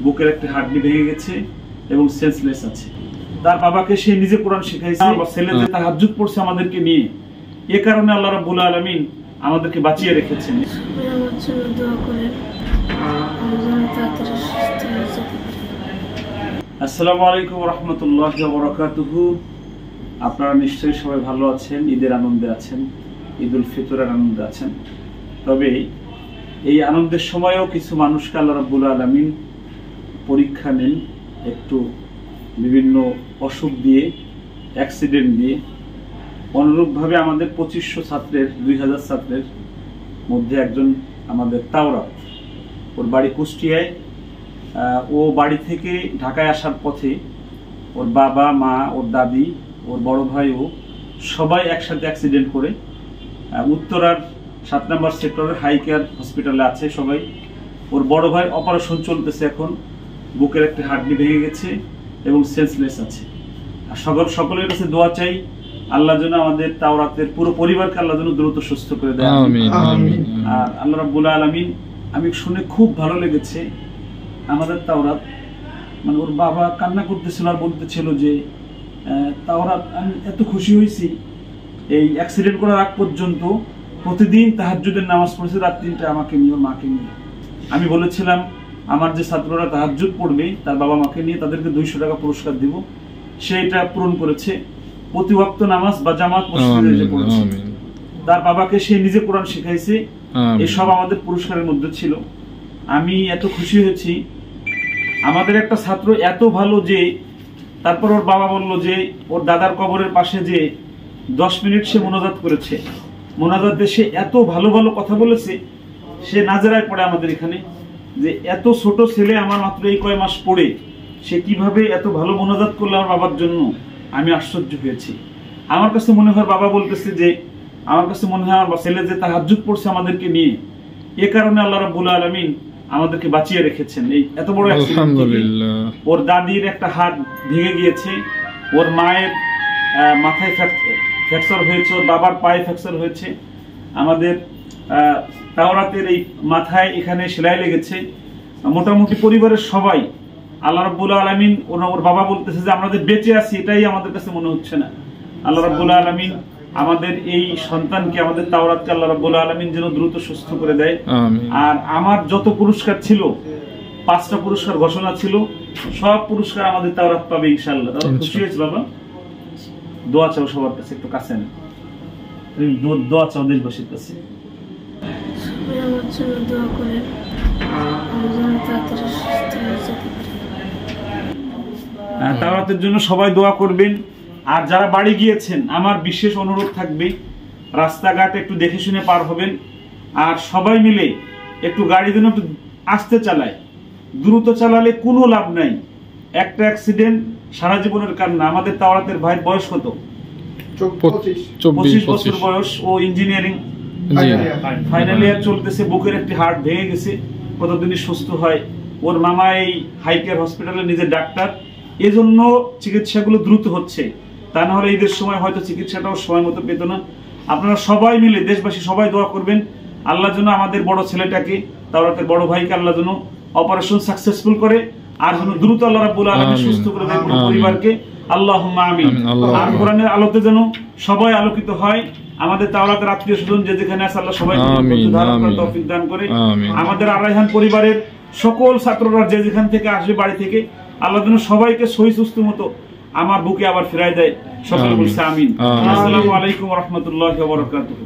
বুকের একটা হাড্ডি ভেঙে গেছে এবং সেন্সলেস আছে। তার বাবাকে সে নিজে কোরআন শিখাইছে, ছেলে যে তাহাজ্জুদ পড়ছে আমাদেরকে নিয়ে, এ কারণে আল্লাহ রাব্বুল আলামিন আমাদেরকে বাঁচিয়ে রেখেছেন। আসসালামু আলাইকুম ওয়া রাহমাতুল্লাহি ওয়া বারাকাতুহু। আপনারা নিশ্চয়ই সবাই ভালো আছেন, ঈদের আনন্দে আছেন, ঈদুল ফিতরের আনন্দে আছেন। তবে এই আনন্দের সময়ও কিছু মানুষকে আল্লাহ রাব্বুল আলামিন পরীক্ষা নেন, একটু বিভিন্ন অসুখ দিয়ে, অ্যাক্সিডেন্ট দিয়ে। অনুরূপভাবে আমাদের 2500 ছাত্রের 2000 ছাত্রের মধ্যে একজন আমাদের তাওরাত, ওর বাড়ি কুষ্টিয়ায়। ও বাড়ি থেকে ঢাকায় আসার পথে ওর বাবা, মা, ওর দাদি, ওর বড় ভাই, ও সবাই একসাথে অ্যাক্সিডেন্ট করে উত্তরার 7 নম্বর সেক্টরের হাই কেয়ার হসপিটালে আছে সবাই। ওর বড় ভাই অপারেশন চলতেছে এখন, বুকের একটা হাড্ডি ভেঙে গেছে এবং সেন্সলেস আছে। আর সকলের কাছে দোয়া চাই, আল্লাহ যেন আমাদের তাওরাতের পুরো পরিবারকে আল্লাহ যেন দ্রুত সুস্থ করে দেয়। আর আল্লাহ রাব্বুল আলামিন, আমি শুনে খুব ভালো লেগেছে, আমাদের তাওরাত, মানে ওর বাবা কান্না করতেছিল আর বলতেছিল যে তাওরাত আমি এত খুশি হয়েছি, এই অ্যাক্সিডেন্ট করার আগ পর্যন্ত প্রতিদিন তাহাজ্জুদের নামাজ পড়েছে রাত 3টায় আমাকে নিয়ে, ওর মাকে নিয়ে। আমি বলেছিলাম আমার যে ছাত্ররা তাহাজ্জুদ পড়বে তার বাবা মাকে নিয়ে তাদেরকে 200 টাকা পুরস্কার দিব। সে এটা পূরণ করেছে, প্রতি ওয়াক্ত নামাজ বা জামাত মসজিদে এসে পড়েছে। তার বাবাকে সে নিজে কোরআন শিখাইছে, এসব আমাদের পুরস্কারের মধ্যে ছিল। আমি এত খুশি হয়েছি। আমাদের একটা ছাত্র এত ভালো যে তারপর ওর বাবা বলল যে ওর দাদার কবরের পাশে যে 10 মিনিট সে মোনাজাত করেছে, মোনাজাতে সে এত ভালো ভালো কথা বলেছে। সে নাজেরায় পড়ে আমাদের এখানে, যে এত ছোট ছেলে আমার মাত্র এই কয় মাস পড়ে সে কিভাবে এত ভালো মোনাজাত করলো আমার বাবার জন্য। আমি আশ্চর্য হয়েছি। আমার কাছে মনে হয় বাবা বলতেছে যে আমার কাছে মনে হয় আমার ছেলে যে তাহাজ্জুদ পড়ছে আমাদেরকে নিয়ে, এ কারণে আল্লাহ রাব্বুল আলামিন আমাদেরকে বাঁচিয়ে রেখেছেন। এই এত বড় অ্যাক্সিডেন্ট থেকে ওর দাদির একটা হাত ভেঙে গিয়েছে, ওর মায়ের মাথায় ফ্র্যাকচার হয়েছে, ওর বাবার পায়ে ফ্র্যাকচার হয়েছে। আমাদের তাওরাতের এই মাথায় এখানে সেলাই লেগেছে। মোটামুটি পরিবারের সবাই, আল্লাহ রাব্বুল আলামিন, ওর বাবা বলতেছে যে আমরা যে বেঁচে আছি এটাই আমাদের কাছে মনে হচ্ছে না। আল্লাহ রাব্বুল আলামিন আমাদের এই সন্তানকে, আমাদের তাওরাতকে আল্লাহ রাব্বুল আলামিন যেন দ্রুত সুস্থ করে দেয়। আর আমার যত পুরস্কার ছিল, 5টা পুরস্কার ঘোষণা ছিল, সব পুরস্কার আমাদের তাওরাত পাবে ইনশাআল্লাহ। খুশি হয়েছে বাবা? দোয়া চাও সবার কাছে, একটু কাছে নেন, দোয়া চাও দেশবাসীর কাছে। তাওরাতের জন্য সবাই দোয়া করবেন। আর যারা বাড়ি গিয়েছেন, আমার বিশেষ অনুরোধ থাকবে, রাস্তাঘাট একটু দেখে শুনে পার হবেন। আর সবাই মিলে একটু গাড়ি যেন একটু আস্তে চালায়, দ্রুত চালালে কোনো লাভ নাই। একটা অ্যাক্সিডেন্ট সারা জীবনের কান্না। আমাদের তাওরাতের ভাইয়ের বয়স কত? 25 বছর বয়স। ও ইঞ্জিনিয়ারিং ফাইনাল ইয়ার চলতেছে, বুকের একটি হাড় ভেঙে গেছে, কতদিনই সুস্থ হয়। ওর মামা এই হাই কেয়ার হসপিটালে নিজের ডাক্তার, এজন্য চিকিৎসাগুলো দ্রুত হচ্ছে। তা না হলে ঈদের সময় হয়তো চিকিৎসাটাও সময় মতো পেত না। আপনারা সবাই মিলে, দেশবাসী সবাই দোয়া করবেন, আল্লাহ যেন আমাদের বড় ছেলেটাকে, তাওরাতের বড় ভাইকে আল্লাহ যেন অপারেশন সাকসেসফুল করে, আর যেন দ্রুত আল্লাহ রাব্বুল আলামিন সুস্থ করে দেয় পুরো পরিবারকে। আল্লাহুম্মা আমিন। আর কোরআনের আলোতে যেন সবাই আলোকিত হয়। আমাদের তাওরাতের আত্মীয় স্বজন যে যেখানে আছে, আল্লাহ সবাই ধারণ করার তৌফিক দান করে। আমাদের আর রায়হান পরিবারের সকল ছাত্ররা যে যেখান থেকে আসবে বাড়ি থেকে, আল্লাহ যেন সবাইকে সহি সুস্থ মতো আমার বুকে আবার ফিরাই দেয়। সকলে বলছে আমিন। আসসালামু আলাইকুম ওয়া রাহমাতুল্লাহি ওয়া বারাকাতুহু।